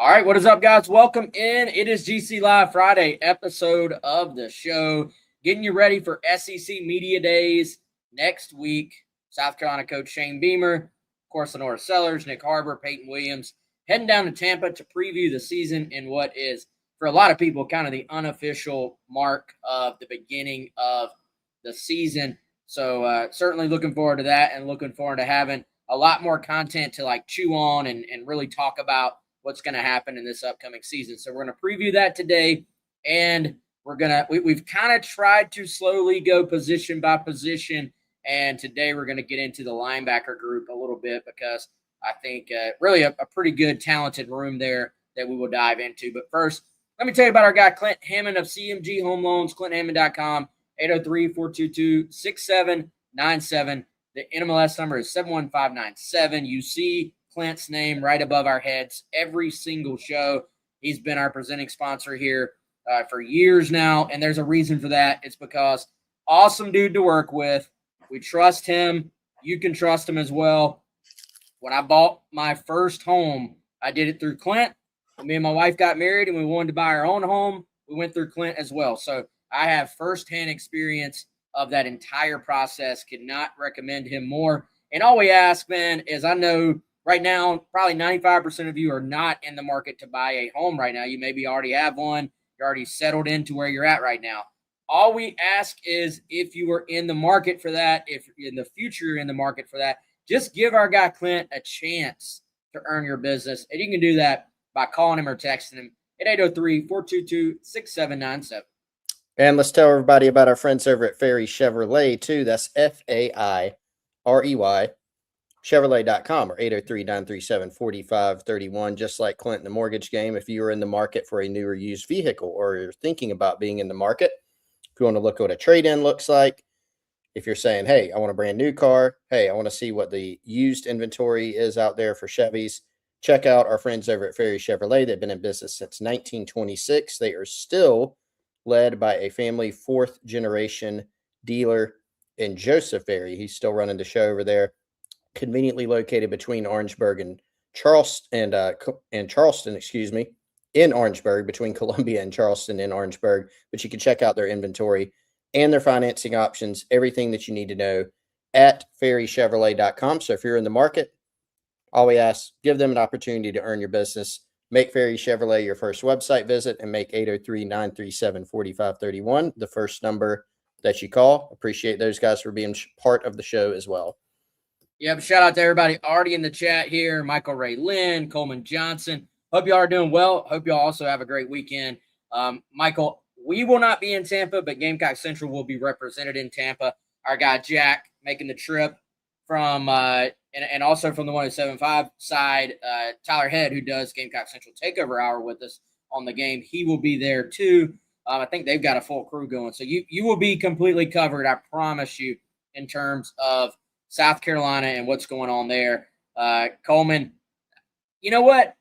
All right, what is up, guys? Welcome in. It is GC Live Friday episode of the show. Getting you ready for SEC Media Days next week. South Carolina coach Shane Beamer, of course, Lenora Sellers, Nick Harbor, Peyton Williams, heading down to Tampa to preview the season in what is, for a lot of people, kind of the unofficial mark of the beginning of the season. So certainly looking forward to that and looking forward to having a lot more content to chew on and really talk about what's going to happen in this upcoming season. So we're going to preview that today, and we've kind of tried to slowly go position by position, and today we're going to get into the linebacker group a little bit because I think really a pretty good, talented room there that we will dive into. But first, let me tell you about our guy, Clint Hammond of CMG Home Loans, ClintHammond.com, 803-422-6797. The NMLS number is 71597. You see Clint's name right above our heads every single show. He's been our presenting sponsor here for years now, and there's a reason for that. It's because awesome dude to work with. We trust him. You can trust him as well. When I bought my first home, I did it through Clint. When me and my wife got married and we wanted to buy our own home, we went through Clint as well. So I have firsthand experience of that entire process. Could not recommend him more. And all we ask, man, is I know right now, probably 95% of you are not in the market to buy a home right now. You maybe already have one. You're already settled into where you're at right now. All we ask is if you are in the market for that, if in the future you're in the market for that, just give our guy Clint a chance to earn your business. And you can do that by calling him or texting him at 803-422-6797. And let's tell everybody about our friends over at Ferry Chevrolet, too. That's Fairey. Chevrolet.com or 803-937-4531. Just like Clint in the mortgage game, if you are in the market for a new or used vehicle or you're thinking about being in the market, if you want to look at what a trade-in looks like, if you're saying, hey, I want a brand new car, hey, I want to see what the used inventory is out there for Chevys, check out our friends over at Ferry Chevrolet. They've been in business since 1926. They are still led by a family fourth-generation dealer in Joseph Ferry. He's still running the show over there. Conveniently located between Orangeburg and Charleston, in Orangeburg, between Columbia and Charleston in Orangeburg. But you can check out their inventory and their financing options, everything that you need to know at ferrychevrolet.com. So if you're in the market, all we ask, give them an opportunity to earn your business. Make Ferry Chevrolet your first website visit and make 803-937-4531 the first number that you call. Appreciate those guys for being part of the show as well. Yeah, but shout out to everybody already in the chat here. Michael Ray Lynn, Coleman Johnson. Hope you all are doing well. Hope you all also have a great weekend. Michael, we will not be in Tampa, but Gamecock Central will be represented in Tampa. Our guy Jack making the trip from and also from the 107.5 side, Tyler Head, who does Gamecock Central Takeover Hour with us on the game. He will be there too. I think they've got a full crew going. So you will be completely covered, I promise you, in terms of South Carolina and what's going on there. Coleman, you know what?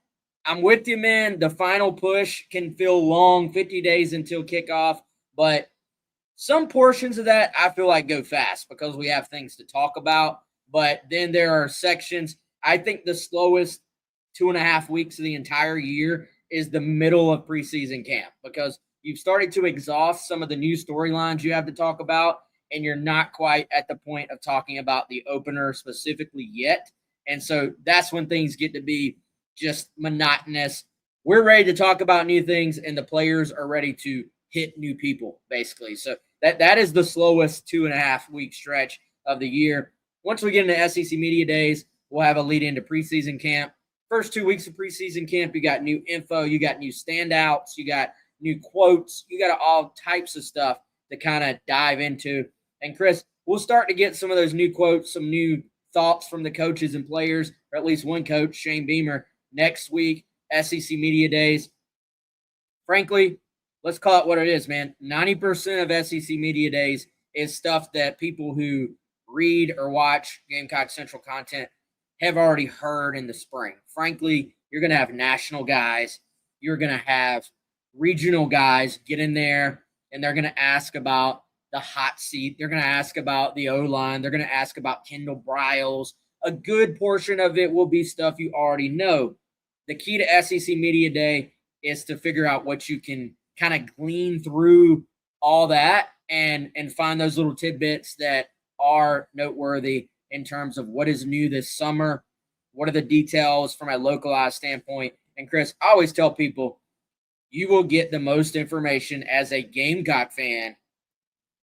I'm with you, man. The final push can feel long, 50 days until kickoff, but some portions of that I feel like go fast because we have things to talk about. But then there are sections. I think the slowest 2.5 weeks of the entire year is the middle of preseason camp because you've started to exhaust some of the new storylines you have to talk about, and you're not quite at the point of talking about the opener specifically yet. And so that's when things get to be just monotonous. We're ready to talk about new things, and the players are ready to hit new people, basically. So that is the slowest 2.5 week stretch of the year. Once we get into SEC Media Days, we'll have a lead into preseason camp. First 2 weeks of preseason camp, you got new info, you got new standouts, you got new quotes, you got all types of stuff to kind of dive into. And Chris, we'll start to get some of those new quotes, some new thoughts from the coaches and players, or at least one coach, Shane Beamer, next week, SEC Media Days. Frankly, let's call it what it is, man. 90% of SEC Media Days is stuff that people who read or watch Gamecock Central content have already heard in the spring. Frankly, you're going to have national guys. You're going to have regional guys get in there, and they're going to ask about the hot seat. They're going to ask about the O-line. They're going to ask about Kendall Briles. A good portion of it will be stuff you already know. the key to SEC Media Day is to figure out what you can kind of glean through all that and find those little tidbits that are noteworthy in terms of what is new this summer, what are the details from a localized standpoint. And Chris, I always tell people, you will get the most information as a Gamecock fan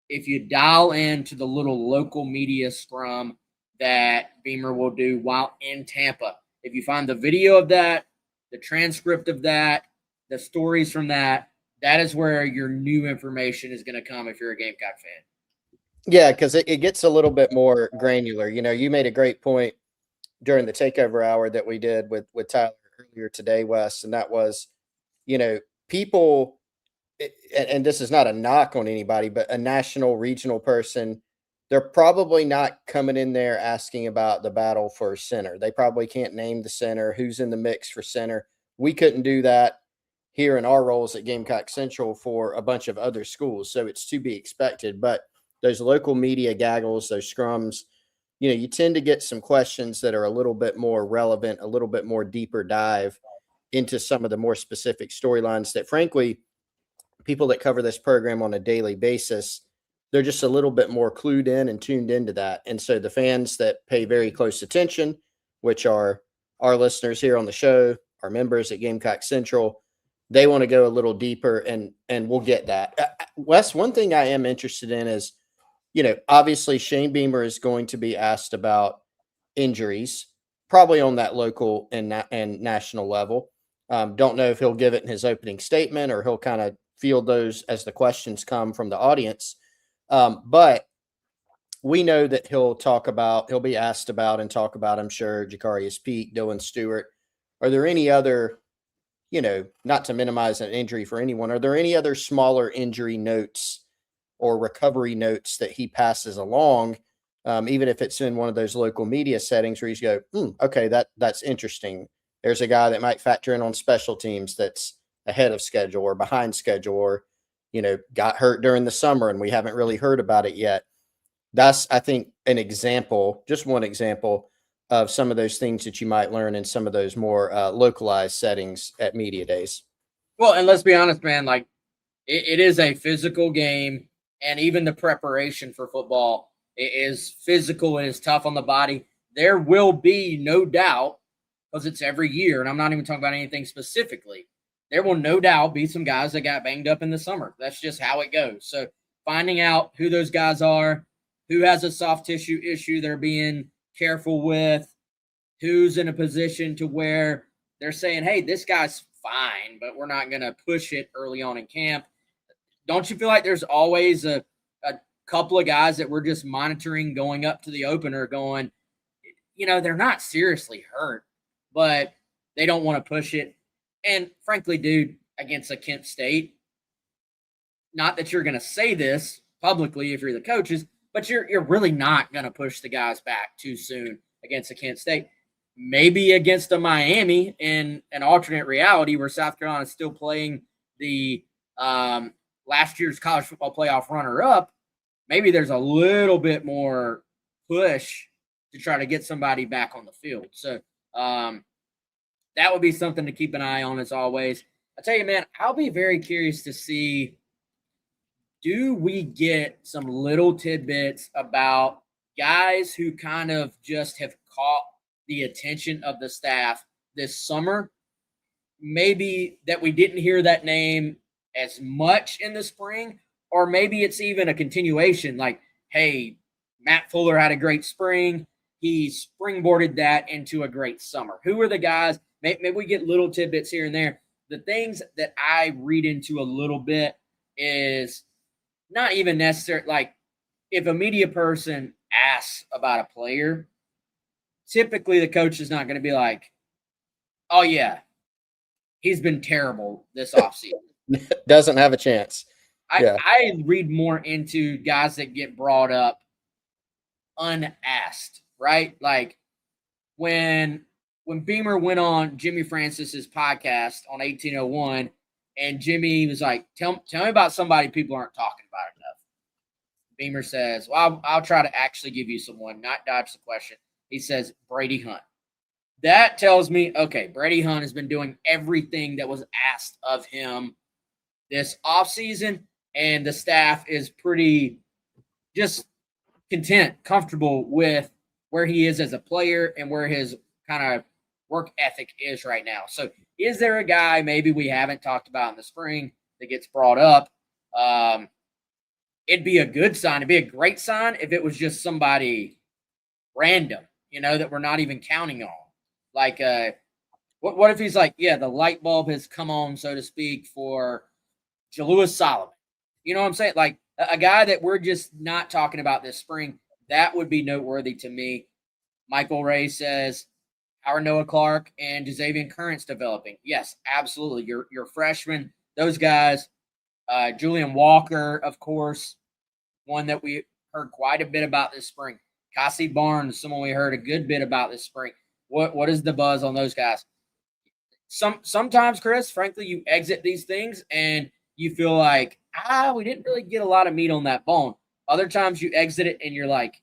if you dial into the little local media scrum that Beamer will do while in Tampa. If you find the video of that, the transcript of that, the stories from that, that is where your new information is going to come if you're a Gamecock fan. Yeah, because it gets a little bit more granular. You made a great point during the takeover hour that we did with Tyler earlier today, Wes, and that was, people, and this is not a knock on anybody, but a national, regional person, they're probably not coming in there asking about the battle for center. They probably can't name the center, who's in the mix for center. We couldn't do that here in our roles at Gamecock Central for a bunch of other schools, so it's to be expected. But those local media gaggles, those scrums, you tend to get some questions that are a little bit more relevant, a little bit more deeper dive into some of the more specific storylines that, frankly, people that cover this program on a daily basis, they're just a little bit more clued in and tuned into that. And so the fans that pay very close attention, which are our listeners here on the show, our members at Gamecock Central, they want to go a little deeper, and we'll get that. Wes, one thing I am interested in is, obviously Shane Beamer is going to be asked about injuries, probably on that local and national level. Don't know if he'll give it in his opening statement or he'll kind of field those as the questions come from the audience. But we know that he'll be asked about and talk about, I'm sure, Jacarius Peak, Dylan Stewart. Are there any other, not to minimize an injury for anyone, are there any other smaller injury notes or recovery notes that he passes along, even if it's in one of those local media settings where you go, okay, that's interesting. There's a guy that might factor in on special teams that's ahead of schedule or behind schedule, or, got hurt during the summer and we haven't really heard about it yet. That's, I think, an example, just one example of some of those things that you might learn in some of those more localized settings at media days. Well, and let's be honest, man, like it is a physical game, and even the preparation for football is physical and is tough on the body. There will be no doubt, because it's every year, and I'm not even talking about anything specifically, there will no doubt be some guys that got banged up in the summer. That's just how it goes. So finding out who those guys are, who has a soft tissue issue they're being careful with, who's in a position to where they're saying, hey, this guy's fine, but we're not going to push it early on in camp. Don't you feel like there's always a couple of guys that we're just monitoring going up to the opener going, they're not seriously hurt, but they don't want to push it. And frankly, dude, against a Kent State, not that you're going to say this publicly if you're the coaches, but you're really not going to push the guys back too soon against a Kent State. Maybe against a Miami in an alternate reality where South Carolina is still playing the last year's college football playoff runner-up, maybe there's a little bit more push to try to get somebody back on the field. So that would be something to keep an eye on as always. I tell you, man, I'll be very curious to see, do we get some little tidbits about guys who kind of just have caught the attention of the staff this summer? Maybe that we didn't hear that name as much in the spring, or maybe it's even a continuation like, hey, Matt Fuller had a great spring. He springboarded that into a great summer. Who are the guys? Maybe we get little tidbits here and there. The things that I read into a little bit is not even necessary. Like if a media person asks about a player, typically the coach is not going to be like, oh, yeah, he's been terrible this offseason. Doesn't have a chance. I read more into guys that get brought up unasked, right? Like when Beamer went on Jimmy Francis's podcast on 1801, and Jimmy was like, tell me about somebody people aren't talking about enough. Beamer says, well, I'll try to actually give you someone, not dodge the question. He says, Brady Hunt. that tells me, okay, Brady Hunt has been doing everything that was asked of him this offseason, and the staff is pretty just content, comfortable with where he is as a player and where his kind of work ethic is right now. So, is there a guy maybe we haven't talked about in the spring that gets brought up? It'd be a good sign. It'd be a great sign if it was just somebody random, that we're not even counting on. Like, what if he's like, yeah, the light bulb has come on, so to speak, for Jalewis Solomon. You know what I'm saying? Like a guy that we're just not talking about this spring. That would be noteworthy to me. Michael Ray says, how are Noah Clark and Jazavian Currents developing? Yes, absolutely. Your freshmen, those guys. Julian Walker, of course, one that we heard quite a bit about this spring. Cassie Barnes, someone we heard a good bit about this spring. What is the buzz on those guys? Sometimes, Chris, frankly, you exit these things and you feel like, we didn't really get a lot of meat on that bone. Other times you exit it and you're like,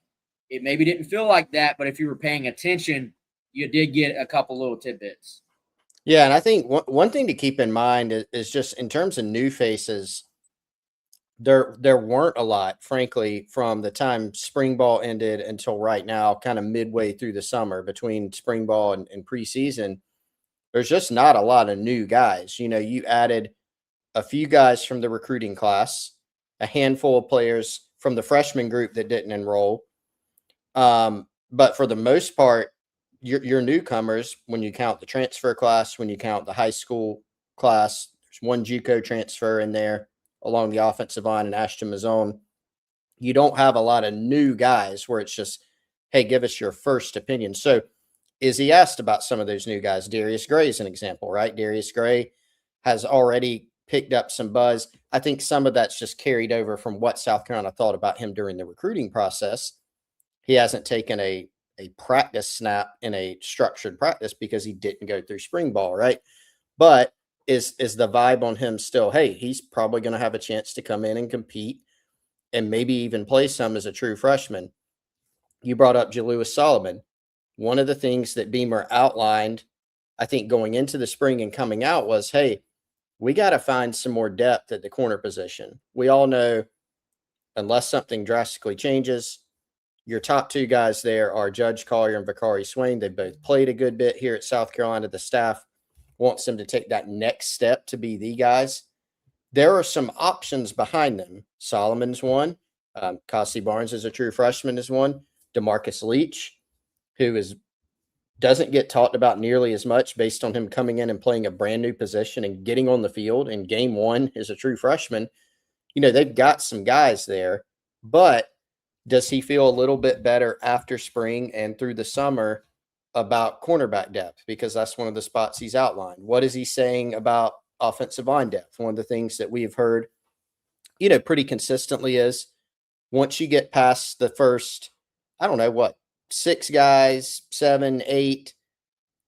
it maybe didn't feel like that, but if you were paying attention, you did get a couple little tidbits. Yeah, and I think one thing to keep in mind is just in terms of new faces, there weren't a lot, frankly, from the time spring ball ended until right now, kind of midway through the summer between spring ball and preseason. There's just not a lot of new guys. You added a few guys from the recruiting class, a handful of players from the freshman group that didn't enroll. But for the most part, your newcomers, when you count the transfer class, when you count the high school class, there's one JUCO transfer in there along the offensive line and Ashton Mazzone. You don't have a lot of new guys where it's just, hey, give us your first opinion. So is he asked about some of those new guys? Darius Gray is an example, right? Darius Gray has already picked up some buzz. I think some of that's just carried over from what South Carolina thought about him during the recruiting process. He hasn't taken a practice snap in a structured practice because he didn't go through spring ball, right? But is the vibe on him still, hey, he's probably going to have a chance to come in and compete and maybe even play some as a true freshman? You brought up Jalewis Solomon. One of the things that Beamer outlined, I think, going into the spring and coming out was, hey, we got to find some more depth at the corner position. We all know, unless something drastically changes, your top two guys there are Judge Collier and Vakari Swain. They both played a good bit here at South Carolina. The staff wants them to take that next step to be the guys. There are some options behind them. Solomon's one. Cassie Barnes is a true freshman is one. DeMarcus Leach, who doesn't get talked about nearly as much based on him coming in and playing a brand new position and getting on the field in game one as a true freshman. They've got some guys there, but does he feel a little bit better after spring and through the summer about cornerback depth? Because that's one of the spots he's outlined. What is he saying about offensive line depth? One of the things that we have heard, pretty consistently is once you get past the first, 6 guys, 7, 8,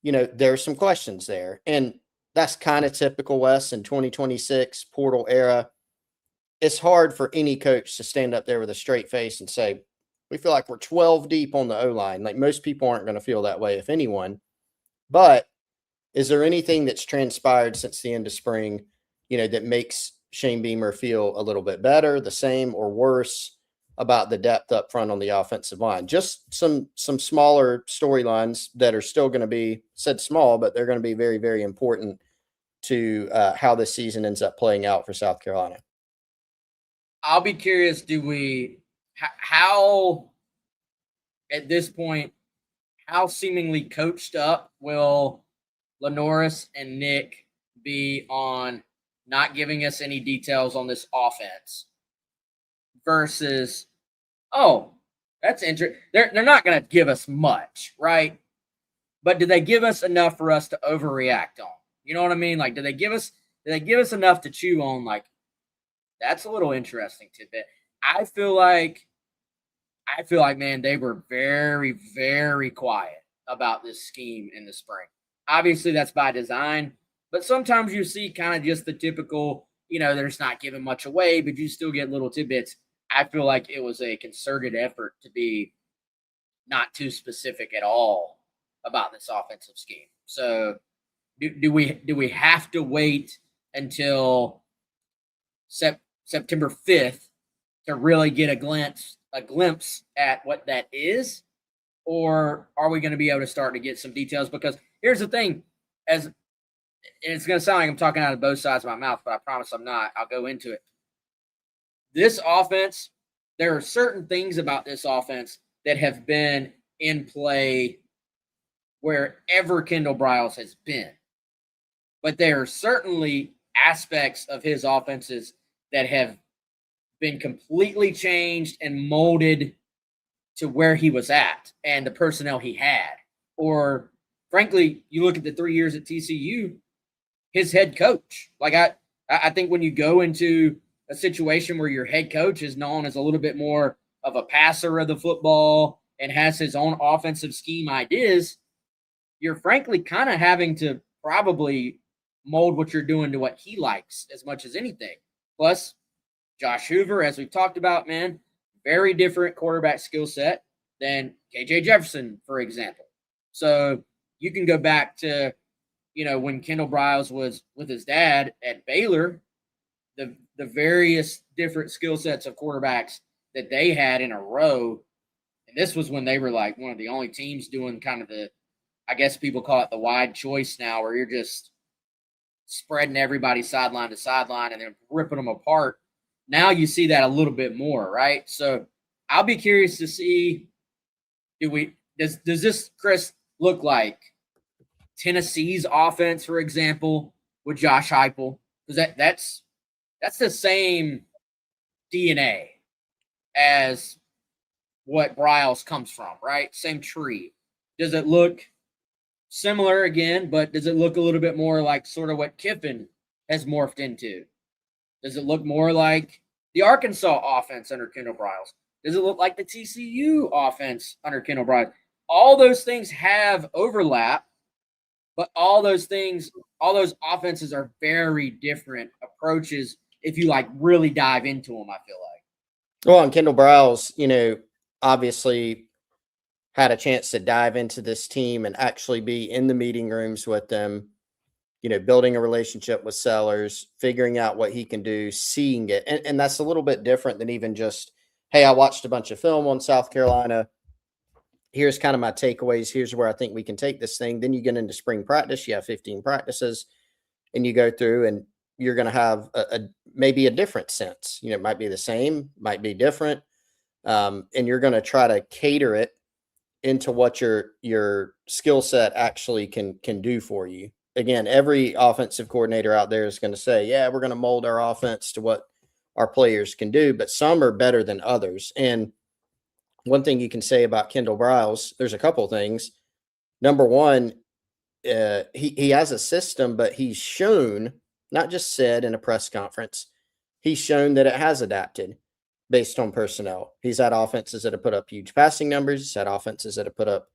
there's some questions there. And that's kind of typical, Wes, in 2026 portal era. It's hard for any coach to stand up there with a straight face and say, we feel like we're 12 deep on the O-line. Like, most people aren't going to feel that way, if anyone. But is there anything that's transpired since the end of spring, that makes Shane Beamer feel a little bit better, the same, or worse about the depth up front on the offensive line? Just some smaller storylines that are still going to be said small, but they're going to be very, very important to how this season ends up playing out for South Carolina. I'll be curious, how at this point, how seemingly coached up will Lenoris and Nick be on not giving us any details on this offense versus, that's interesting. They're not going to give us much, right? But do they give us enough for us to overreact on? You know what I mean? Like, do they give us enough to chew on? Like, that's a little interesting tidbit. I feel like, man, they were very, very quiet about this scheme in the spring. Obviously, that's by design, but sometimes you see kind of just the typical, they're just not giving much away, but you still get little tidbits. I feel like it was a concerted effort to be not too specific at all about this offensive scheme. So do we have to wait until September 5th to really get a glimpse at what that is? Or are we going to be able to start to get some details? Because here's the thing, and it's going to sound like I'm talking out of both sides of my mouth, but I promise I'm not. I'll go into it. This offense, there are certain things about this offense that have been in play wherever Kendall Briles has been. But there are certainly aspects of his offenses that have been completely changed and molded to where he was at and the personnel he had. Or, frankly, you look at the 3 years at TCU, his head coach. Like, I think when you go into a situation where your head coach is known as a little bit more of a passer of the football and has his own offensive scheme ideas, you're frankly kind of having to probably mold what you're doing to what he likes as much as anything. Plus, Josh Hoover, as we've talked about, man, very different quarterback skill set than KJ Jefferson, for example. So you can go back to, when Kendall Briles was with his dad at Baylor, the various different skill sets of quarterbacks that they had in a row. And this was when they were like one of the only teams doing kind of I guess people call it the wide choice now, where you're just spreading everybody sideline to sideline and then ripping them apart. Now you see that a little bit more, right? So I'll be curious to see, does this, Chris, look like Tennessee's offense, for example, with Josh Heupel? Because that's the same DNA as what Briles comes from, right? Same tree. Does it look similar again, but does it look a little bit more like sort of what Kiffin has morphed into? Does it look more like the Arkansas offense under Kendall Briles? Does it look like the TCU offense under Kendall Briles? All those things have overlap, but all those offenses are very different approaches if you really dive into them, I feel like. Well, and Kendall Briles, obviously had a chance to dive into this team and actually be in the meeting rooms with them, building a relationship with Sellers, figuring out what he can do, seeing it. And that's a little bit different than even just, hey, I watched a bunch of film on South Carolina. Here's kind of my takeaways. Here's where I think we can take this thing. Then you get into spring practice. You have 15 practices and you go through and you're going to have maybe a different sense. It might be the same, might be different. And you're going to try to cater it into what your skill set actually can do for you. Again, every offensive coordinator out there is going to say, yeah, we're going to mold our offense to what our players can do, but some are better than others. And one thing you can say about Kendall Briles, there's a couple of things. Number one, he has a system, but he's shown, not just said in a press conference, he's shown that it has adapted based on personnel. He's had offenses that have put up huge passing numbers. He's had offenses that have put up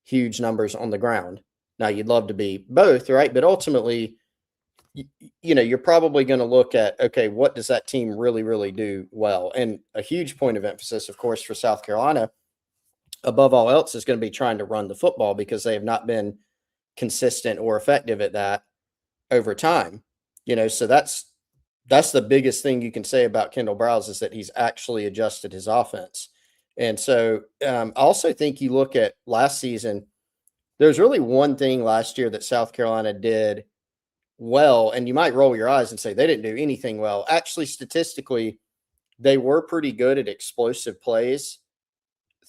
huge numbers on the ground. Now, you'd love to be both, right? But ultimately, you're probably going to look at, okay, what does that team really, really do well? And a huge point of emphasis, of course, for South Carolina, above all else, is going to be trying to run the football because they have not been consistent or effective at that over time. So that's the biggest thing you can say about Kendall Briles is that he's actually adjusted his offense. And so I also think you look at last season, there's really one thing last year that South Carolina did well, and you might roll your eyes and say they didn't do anything well. Actually, statistically, they were pretty good at explosive plays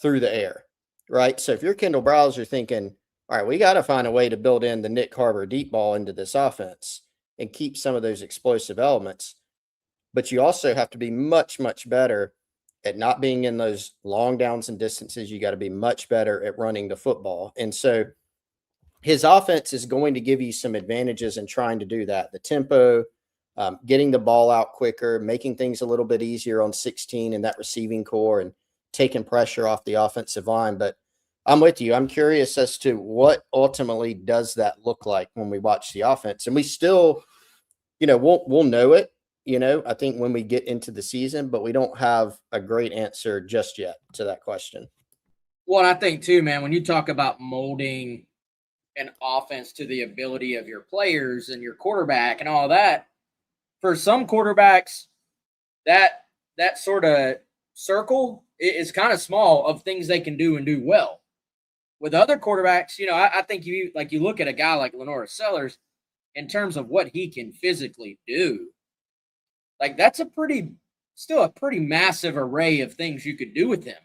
through the air, right? So if you're Kendall Briles, you're thinking, all right, we got to find a way to build in the Nick Harbor deep ball into this offense and keep some of those explosive elements. But you also have to be much, much better at not being in those long downs and distances. You got to be much better at running the football. And so his offense is going to give you some advantages in trying to do that. The tempo, getting the ball out quicker, making things a little bit easier on 16 and that receiving core and taking pressure off the offensive line. But I'm with you. I'm curious as to what ultimately does that look like when we watch the offense. And we still, we'll know it, I think when we get into the season, but we don't have a great answer just yet to that question. Well, I think too, man, when you talk about molding an offense to the ability of your players and your quarterback and all that. For some quarterbacks, that sort of circle is kind of small of things they can do and do well. With other quarterbacks, I think you look at a guy like Lenora Sellers in terms of what he can physically do. Like that's still a pretty massive array of things you could do with him.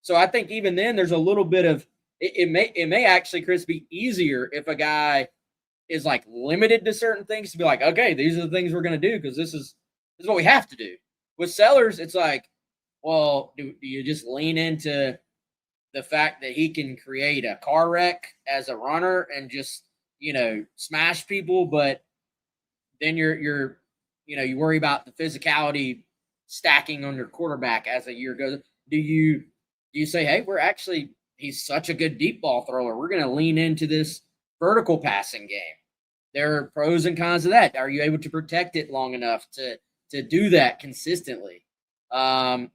So I think even then there's a little bit of it may actually, Chris, be easier if a guy is like limited to certain things to be like, okay, these are the things we're going to do because this is what we have to do. With Sellers, it's like, well, do you just lean into the fact that he can create a car wreck as a runner and just smash people, but then you worry about the physicality stacking on your quarterback as the year goes. Do you say, hey, he's such a good deep ball thrower, we're going to lean into this vertical passing game? There are pros and cons of that. Are you able to protect it long enough to do that consistently? So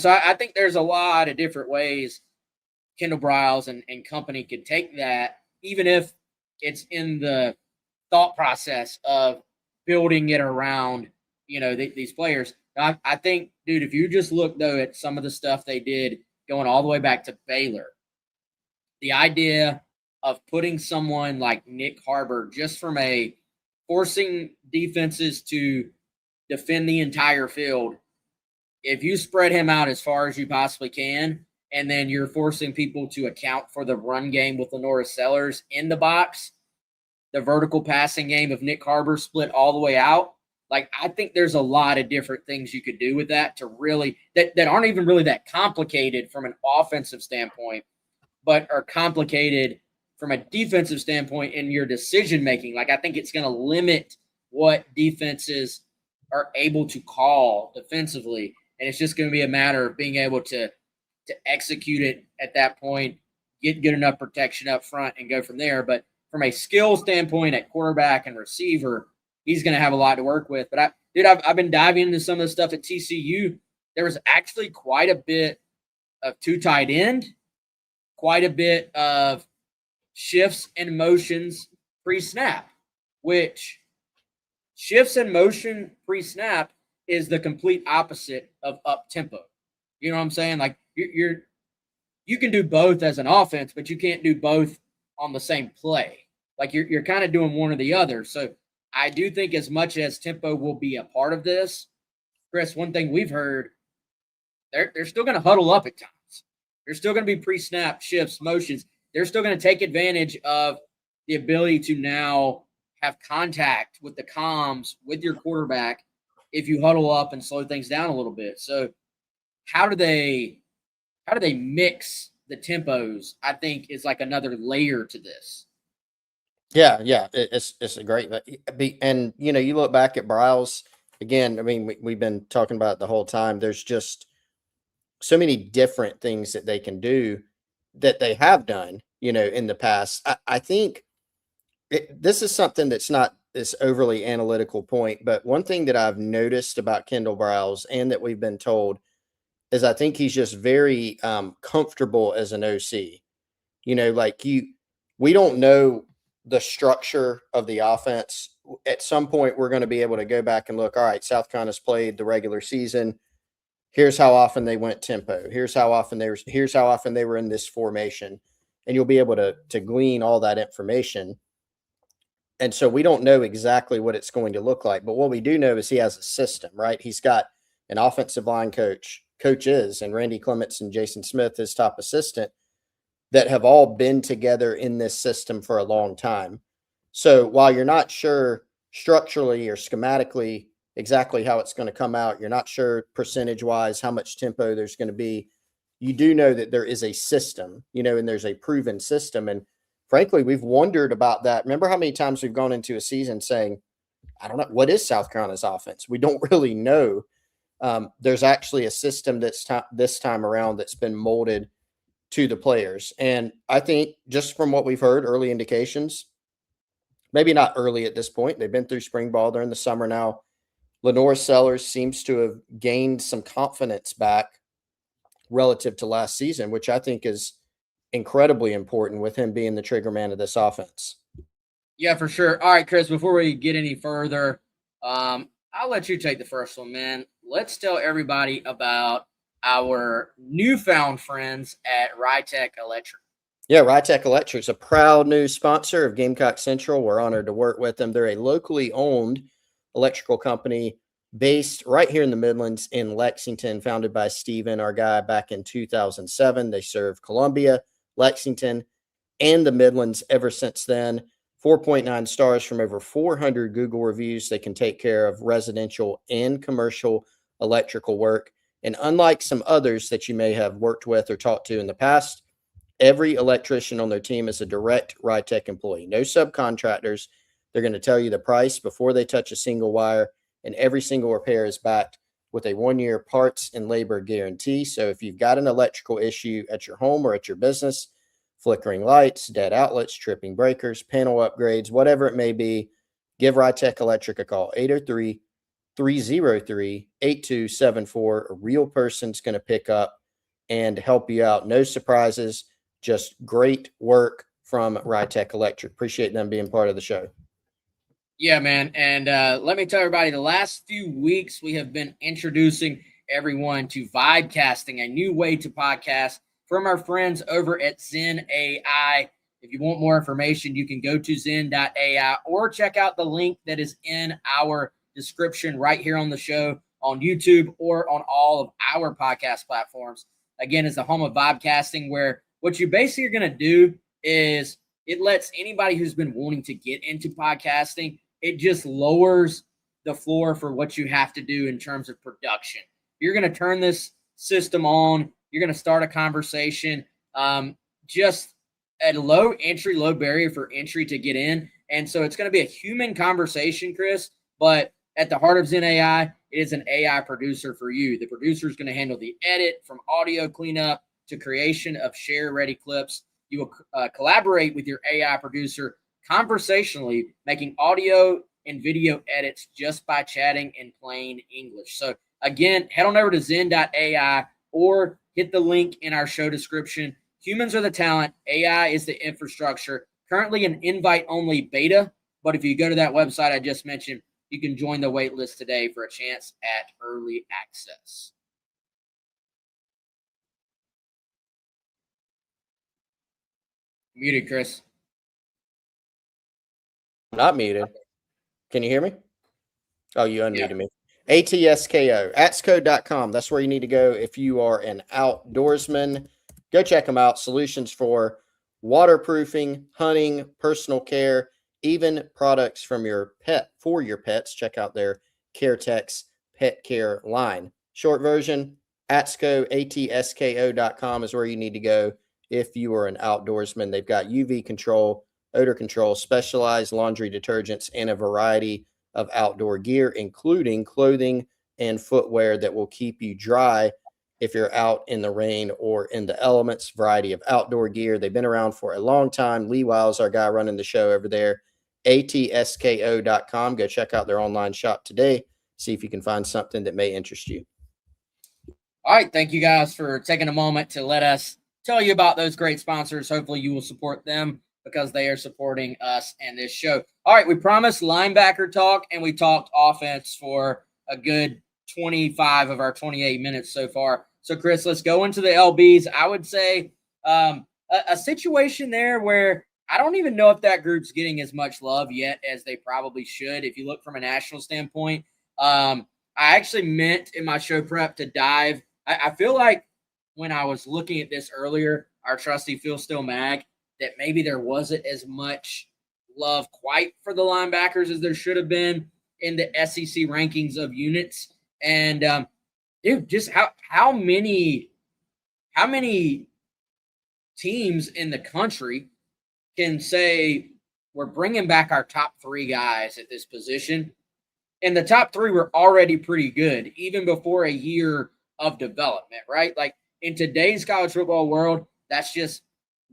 I think there's a lot of different ways Kendall Briles and company could take that, even if it's in the thought process of building it around, these players. I think, dude, if you just look, though, at some of the stuff they did going all the way back to Baylor, the idea of putting someone like Nick Harbor just from forcing defenses to defend the entire field, if you spread him out as far as you possibly can, and then you're forcing people to account for the run game with Lenora Sellers in the box, the vertical passing game of Nick Harbor split all the way out. Like, I think there's a lot of different things you could do with that to really that aren't even really that complicated from an offensive standpoint, but are complicated from a defensive standpoint in your decision making. Like, I think it's going to limit what defenses are able to call defensively, and it's just going to be a matter of being able to execute it at that point, get good enough protection up front, and go from there. But from a skill standpoint at quarterback and receiver, he's going to have a lot to work with. But I've been diving into some of the stuff at TCU. There was actually quite a bit of two tight end, quite a bit of shifts and motions pre-snap, which shifts and motion pre-snap is the complete opposite of up tempo. You know what I'm saying? Like you can do both as an offense, but you can't do both on the same play. Like you're kind of doing one or the other. So I do think as much as tempo will be a part of this, Chris, one thing we've heard, they're still going to huddle up at times. There's still going to be pre-snap shifts, motions. They're still going to take advantage of the ability to now have contact with the comms with your quarterback if you huddle up and slow things down a little bit. So how do they mix the tempos? I think is like another layer to this. Yeah, it's a great, and you look back at Briles again. I mean, we've been talking about it the whole time. There's just so many different things that they can do that they have done, in the past. I think this is something that's not this overly analytical point, but one thing that I've noticed about Kendall Briles and that we've been told is I think he's just very comfortable as an OC. We don't know the structure of the offense. At some point, we're going to be able to go back and look, all right, South Carolina's played the regular season. Here's how often they went tempo. Here's how often they were in this formation. And you'll be able to glean all that information. And so we don't know exactly what it's going to look like. But what we do know is he has a system, right? He's got an offensive line coaches, and Randy Clements and Jason Smith, his top assistant, that have all been together in this system for a long time. So while you're not sure structurally or schematically exactly how it's going to come out, you're not sure percentage-wise how much tempo there's going to be, you do know that there is a system, and there's a proven system. And frankly, we've wondered about that. Remember how many times we've gone into a season saying, I don't know, what is South Carolina's offense? We don't really know. There's actually a system that's this time around that's been molded to the players. And I think just from what we've heard, early indications, maybe not early at this point, they've been through spring ball, they're in the summer now. Lenora Sellers seems to have gained some confidence back relative to last season, which I think is incredibly important with him being the trigger man of this offense. Yeah, for sure. All right, Chris, before we get any further, I'll let you take the first one, man. Let's tell everybody about our newfound friends at Rytech Electric. Yeah, Rytech Electric is a proud new sponsor of Gamecock Central. We're honored to work with them. They're a locally owned electrical company based right here in the Midlands in Lexington, founded by Steven, our guy, back in 2007. They serve Columbia, Lexington, and the Midlands ever since then. 4.9 stars from over 400 Google reviews. They can take care of residential and commercial electrical work. And unlike some others that you may have worked with or talked to in the past, every electrician on their team is a direct Rytech employee. No subcontractors. They're going to tell you the price before they touch a single wire, and every single repair is backed with a 1-year parts and labor guarantee. So if you've got an electrical issue at your home or at your business, flickering lights, dead outlets, tripping breakers, panel upgrades, whatever it may be, give Rytech Electric a call, 803-303-8274. A real person's going to pick up and help you out. No surprises, just great work from Rytech Electric. Appreciate them being part of the show. Yeah, man. And let me tell everybody, the last few weeks we have been introducing everyone to Vibecasting, a new way to podcast from our friends over at Zen AI. If you want more information, you can go to zen.ai or check out the link that is in our description right here on the show on YouTube or on all of our podcast platforms. Again, it's the home of Vibecasting, where what you basically are going to do is it lets anybody who's been wanting to get into podcasting, it just lowers the floor for what you have to do in terms of production. You're going to turn this system on. You're going to start a conversation, just at a low barrier for entry to get in. And so it's going to be a human conversation, Chris, but at the heart of Zen AI, it is an AI producer for you. The producer is going to handle the edit from audio cleanup to creation of share-ready clips. You will collaborate with your AI producer conversationally, making audio and video edits just by chatting in plain English. So again, head on over to zen.ai or hit the link in our show description. Humans are the talent. AI is the infrastructure. Currently an invite-only beta, but if you go to that website I just mentioned, you can join the wait list today for a chance at early access. Muted, Chris. Not muted. Can you hear me? Oh, you unmuted me. ATSKO, atscode.com. That's where you need to go if you are an outdoorsman. Go check them out. Solutions for waterproofing, hunting, personal care, even products from your pet for your pets. Check out their CareTex pet care line. Short version, ATSKO.com is where you need to go if you are an outdoorsman. They've got UV control, odor control, specialized laundry detergents, and a variety of outdoor gear, including clothing and footwear that will keep you dry if you're out in the rain or in the elements. Variety of outdoor gear. They've been around for a long time. Lee Wiles, our guy running the show over there, ATSKO.com. Go check out their online shop today. See if you can find something that may interest you. All right. Thank you guys for taking a moment to let us tell you about those great sponsors. Hopefully you will support them because they are supporting us and this show. All right, we promised linebacker talk, and we talked offense for a good 25 of our 28 minutes so far. So, Chris, let's go into the LBs. I would say a situation there where I don't even know if that group's getting as much love yet as they probably should. If you look from a national standpoint, I actually meant in my show prep to dive. I feel like when I was looking at this earlier, our trusty Phil Still Mag, that maybe there wasn't as much love quite for the linebackers as there should have been in the SEC rankings of units. And dude, just how many teams in the country can say we're bringing back our top 3 guys at this position? And the top 3 were already pretty good, even before a year of development, right? Like in today's college football world, that's just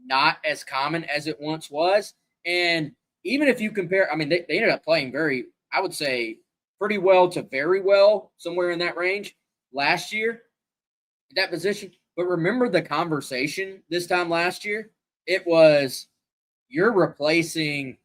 not as common as it once was. And even if you compare, I mean, they ended up playing very, I would say, pretty well to very well, somewhere in that range last year at that position. But remember the conversation this time last year? It was, you're replacing,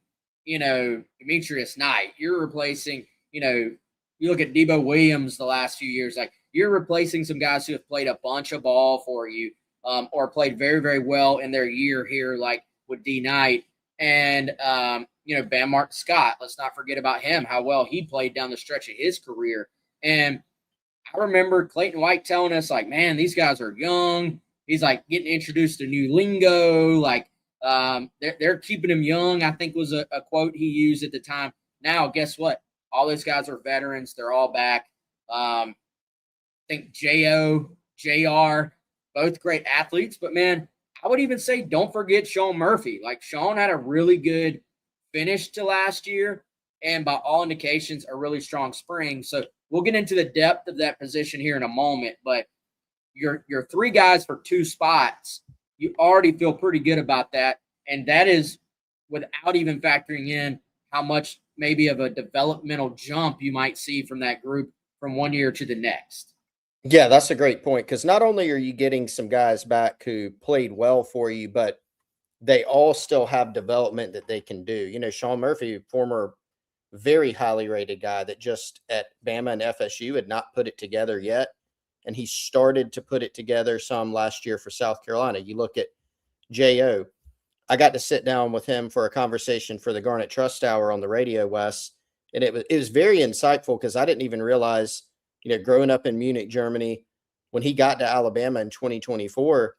Demetrius Knight. You're replacing, you look at Debo Williams the last few years. Like, you're replacing some guys who have played a bunch of ball for you, or played very, very well in their year here, like with D Knight and Bam Mark Scott. Let's not forget about him, how well he played down the stretch of his career. And I remember Clayton White telling us, like, man, these guys are young. He's like getting introduced to new lingo. Like, they're keeping him young, I think was a quote he used at the time. Now, guess what? All those guys are veterans. They're all back. I think J.O., J.R., both great athletes. But, man, I would even say don't forget Sean Murphy. Like, Sean had a really good finish to last year, and by all indications, a really strong spring. So we'll get into the depth of that position here in a moment. But your three guys for two spots, you already feel pretty good about that. And that is without even factoring in how much maybe of a developmental jump you might see from that group from one year to the next. Yeah, that's a great point, because not only are you getting some guys back who played well for you, but they all still have development that they can do. Sean Murphy, former very highly rated guy that just at Bama and FSU had not put it together yet. And he started to put it together some last year for South Carolina. You look at J.O. I got to sit down with him for a conversation for the Garnet Trust Hour on the radio, Wes. And it was very insightful, because I didn't even realize, growing up in Munich, Germany, when he got to Alabama in 2024,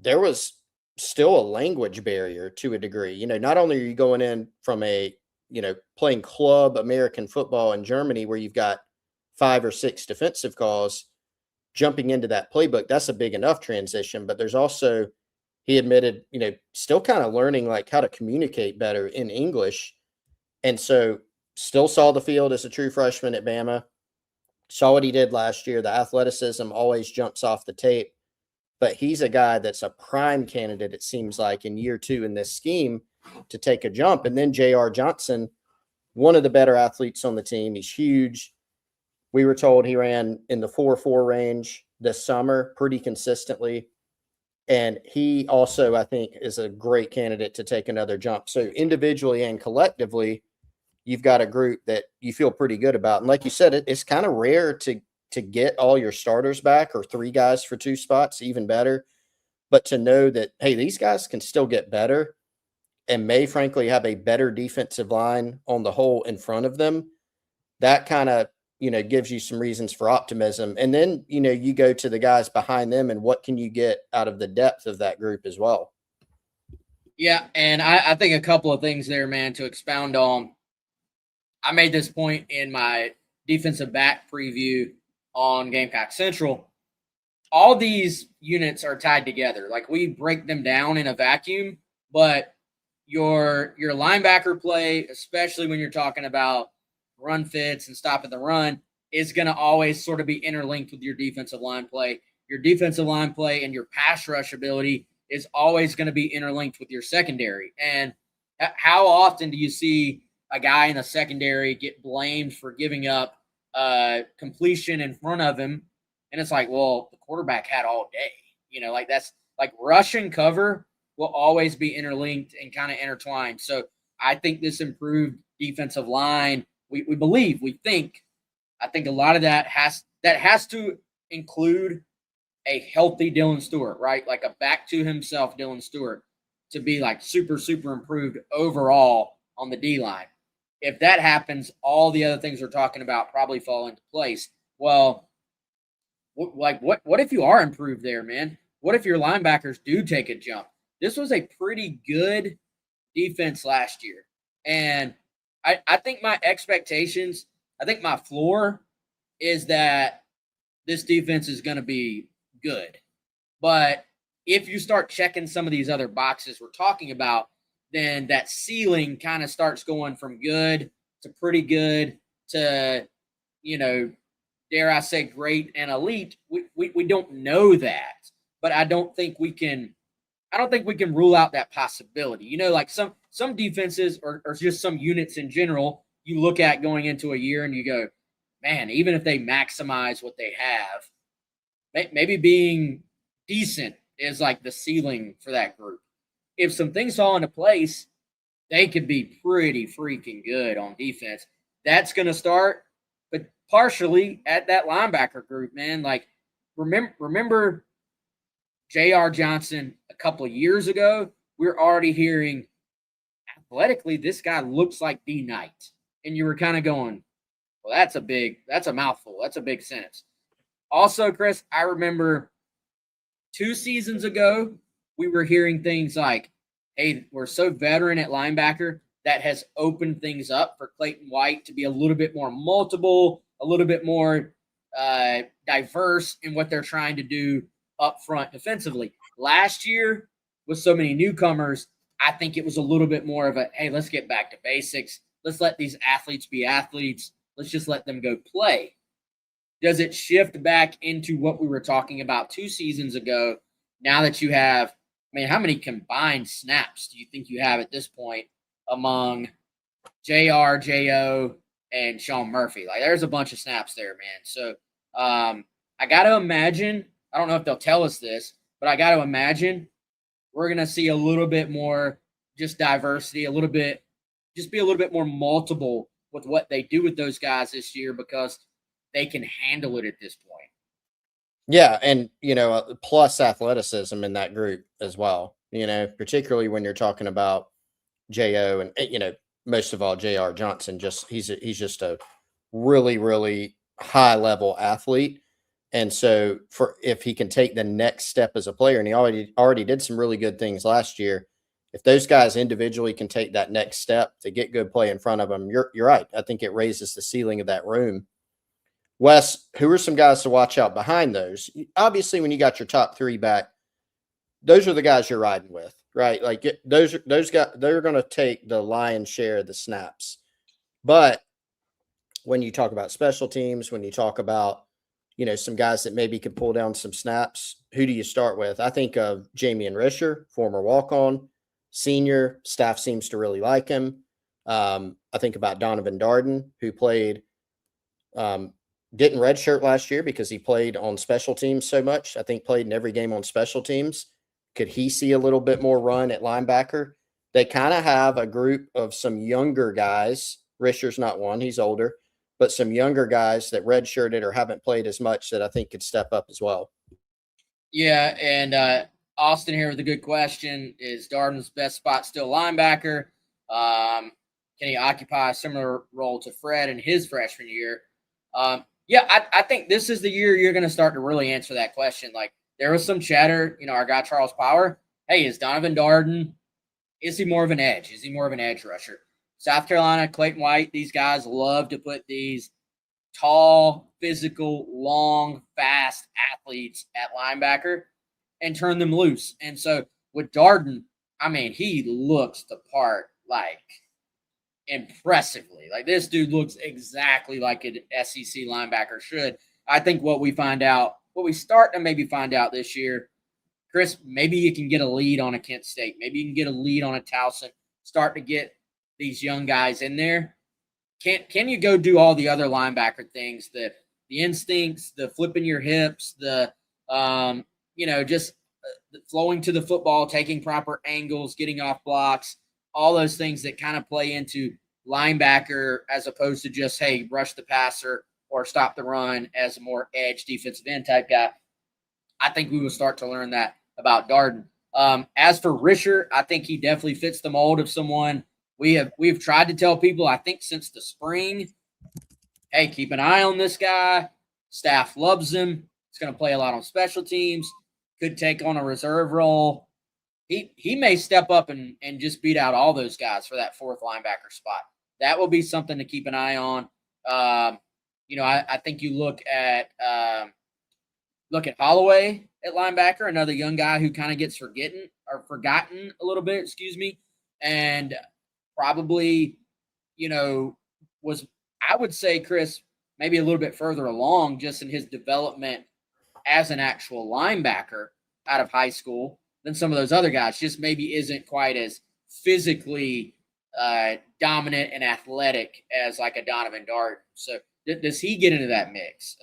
there was still a language barrier to a degree. Not only are you going in from a, playing club American football in Germany where you've got 5 or 6 defensive calls, jumping into that playbook, that's a big enough transition. But there's also, he admitted, still kind of learning like how to communicate better in English. And so still saw the field as a true freshman at Bama, saw what he did last year. The athleticism always jumps off the tape. But he's a guy that's a prime candidate, it seems like, in year 2 in this scheme to take a jump. And then J.R. Johnson, one of the better athletes on the team. He's huge. We were told he ran in the 4.4 range this summer pretty consistently. And he also, I think, is a great candidate to take another jump. So individually and collectively, you've got a group that you feel pretty good about. And like you said, it's kind of rare to get all your starters back, or 3 guys for 2 spots, even better. But to know that, hey, these guys can still get better and may frankly have a better defensive line on the whole in front of them, that kind of, gives you some reasons for optimism. And then, you go to the guys behind them and what can you get out of the depth of that group as well. Yeah, and I think a couple of things there, man, to expound on. I made this point in my defensive back preview on Gamecock Central. All these units are tied together. Like, we break them down in a vacuum, but your linebacker play, especially when you're talking about run fits and stopping the run, is going to always sort of be interlinked with your defensive line play. Your defensive line play and your pass rush ability is always going to be interlinked with your secondary. And how often do you see a guy in the secondary get blamed for giving up completion in front of him? And it's like, well, the quarterback had all day. Like, that's like rush and cover will always be interlinked and kind of intertwined. So I think this improved defensive line, we think, I think a lot of that has to include a healthy Dylan Stewart, right? Like a back to himself Dylan Stewart, to be like super, super improved overall on the D line. If that happens, all the other things we're talking about probably fall into place. Well, what if you are improved there, man? What if your linebackers do take a jump? This was a pretty good defense last year. And I think my expectations, I think my floor is that this defense is going to be good. But if you start checking some of these other boxes we're talking about, then that ceiling kind of starts going from good to pretty good to, dare I say, great and elite. We don't know that, but I don't think we can rule out that possibility. Like some defenses or just some units in general, you look at going into a year and you go, man, even if they maximize what they have, maybe being decent is like the ceiling for that group. If some things fall into place, they could be pretty freaking good on defense. That's going to start, but partially at that linebacker group, man. Like, remember J.R. Johnson a couple of years ago? We're already hearing athletically, this guy looks like D Knight. And you were kind of going, well, that's a mouthful. That's a big sentence. Also, Chris, I remember 2 seasons ago, we were hearing things like, hey, we're so veteran at linebacker that has opened things up for Clayton White to be a little bit more multiple, a little bit more diverse in what they're trying to do up front defensively. Last year, with so many newcomers, I think it was a little bit more of a, hey, let's get back to basics. Let's let these athletes be athletes. Let's just let them go play. Does it shift back into what we were talking about 2 seasons ago? Now that you have, I mean, how many combined snaps do you think you have at this point among JR, JO, and Sean Murphy? Like, there's a bunch of snaps there, man. So I got to imagine, I don't know if they'll tell us this, but I got to imagine we're going to see a little bit more just diversity, just be a little bit more multiple with what they do with those guys this year because they can handle it at this point. Yeah, and plus athleticism in that group as well. Particularly when you're talking about Jo and most of all J.R. Johnson. He's just a really really high level athlete, and so if he can take the next step as a player, and he already did some really good things last year. If those guys individually can take that next step to get good play in front of them, you're right. I think it raises the ceiling of that room. Wes, who are some guys to watch out behind those? Obviously, when you got your top three back, those are the guys you're riding with, right? Like those guys, they're going to take the lion's share of the snaps. But when you talk about special teams, when you talk about some guys that maybe could pull down some snaps, who do you start with? I think of Jamian Risher, former walk-on, senior. Staff seems to really like him. I think about Donovan Darden, who played. Didn't redshirt last year because he played on special teams so much. I think played in every game on special teams. Could he see a little bit more run at linebacker? They kind of have a group of some younger guys. Risher's not one, he's older, but some younger guys that redshirted or haven't played as much that I think could step up as well. Yeah, and Austin here with a good question. Is Darden's best spot still linebacker? Can he occupy a similar role to Fred in his freshman year? Yeah, I think this is the year you're going to start to really answer that question. Like, there was some chatter, our guy Charles Power. Hey, is Donovan Darden, is he more of an edge? Is he more of an edge rusher? South Carolina, Clayton White, these guys love to put these tall, physical, long, fast athletes at linebacker and turn them loose. And so with Darden, I mean, he looks the part like impressively. Like, this dude looks exactly like an SEC linebacker should. I think what we start to maybe find out this year, Chris, maybe you can get a lead on a Kent State. Maybe you can get a lead on a Towson. Start to get these young guys in there. Can you go do all the other linebacker things, the instincts, the flipping your hips, the just flowing to the football, taking proper angles, getting off blocks, all those things that kind of play into linebacker as opposed to just, hey, rush the passer or stop the run as a more edge defensive end type guy. I think we will start to learn that about Darden. As for Risher, I think he definitely fits the mold of someone we've tried to tell people, I think since the spring, hey, keep an eye on this guy. Staff loves him. He's going to play a lot on special teams. Could take on a reserve role. He may step up and just beat out all those guys for that fourth linebacker spot. That will be something to keep an eye on. I think you look at Holloway at linebacker, another young guy who kind of gets forgotten a little bit, and probably, was, I would say, Chris, maybe a little bit further along just in his development as an actual linebacker out of high school than some of those other guys. Just maybe isn't quite as physically dominant and athletic as like a Donovan Darden. So does he get into that mix?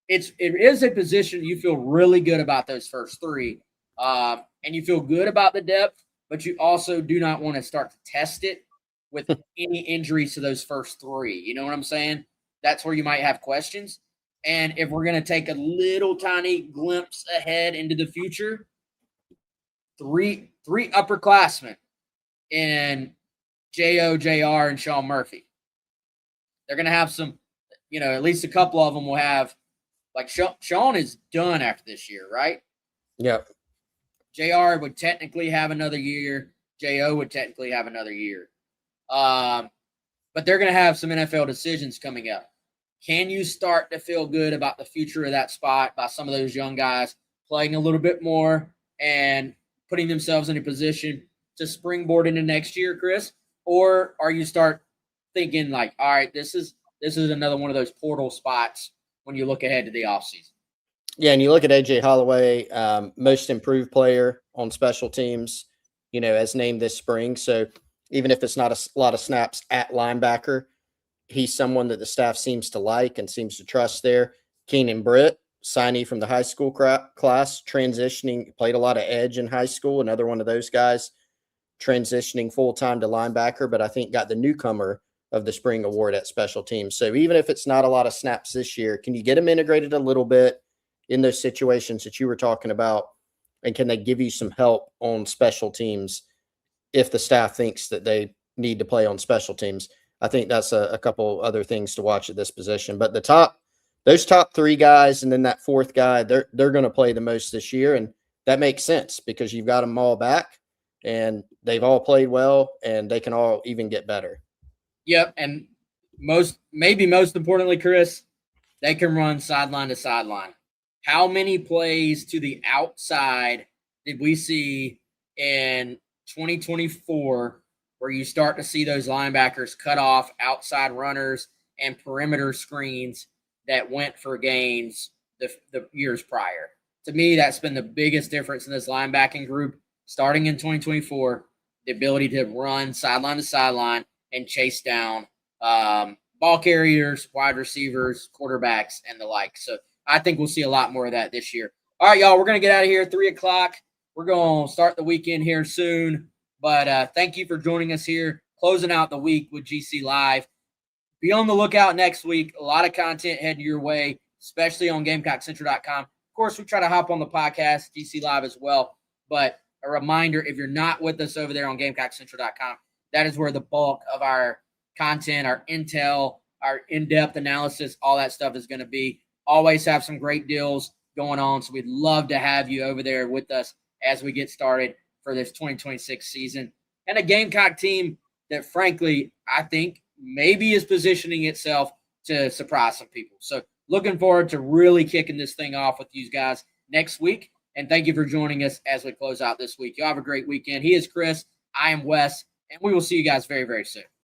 it is a position you feel really good about those first three, and you feel good about the depth, but you also do not want to start to test it with any injuries to those first three. You know what I'm saying? That's where you might have questions. And if we're going to take a little tiny glimpse ahead into the future, three upperclassmen in J.O., J.R., and Sean Murphy. They're going to have some, at least a couple of them will have, like Sean is done after this year, right? Yep. JR would technically have another year. J.O. would technically have another year. But they're going to have some NFL decisions coming up. Can you start to feel good about the future of that spot by some of those young guys playing a little bit more and putting themselves in a position to springboard into next year, Chris? Or are you start thinking like, all right, this is another one of those portal spots when you look ahead to the offseason? Yeah, and you look at AJ Holloway, most improved player on special teams, as named this spring. So even if it's not a lot of snaps at linebacker, he's someone that the staff seems to like and seems to trust there. Keenan Britt, signee from the high school class, transitioning, played a lot of edge in high school, another one of those guys, transitioning full-time to linebacker, but I think got the newcomer of the spring award at special teams. So even if it's not a lot of snaps this year, can you get him integrated a little bit in those situations that you were talking about? And can they give you some help on special teams if the staff thinks that they need to play on special teams? I think that's a couple other things to watch at this position. But those top three guys and then that fourth guy, they're going to play the most this year. And that makes sense because you've got them all back and they've all played well and they can all even get better. Yep. And maybe most importantly, Chris, they can run sideline to sideline. How many plays to the outside did we see in 2024 where you start to see those linebackers cut off outside runners and perimeter screens that went for gains the years prior? To me, that's been the biggest difference in this linebacking group starting in 2024, the ability to run sideline to sideline and chase down ball carriers, wide receivers, quarterbacks, and the like. So I think we'll see a lot more of that this year. All right, y'all, we're going to get out of here at 3 o'clock. We're going to start the weekend here soon. But thank you for joining us here, closing out the week with GC Live. Be on the lookout next week. A lot of content heading your way, especially on GamecockCentral.com. Of course, we try to hop on the podcast, GC Live as well. But a reminder, if you're not with us over there on GamecockCentral.com, that is where the bulk of our content, our intel, our in-depth analysis, all that stuff is going to be. Always have some great deals going on. So we'd love to have you over there with us as we get started for this 2026 season. And a Gamecock team that, frankly, I think maybe is positioning itself to surprise some people. So looking forward to really kicking this thing off with you guys next week. And thank you for joining us as we close out this week. You have a great weekend. He is Chris. I am Wes. And we will see you guys very, very soon.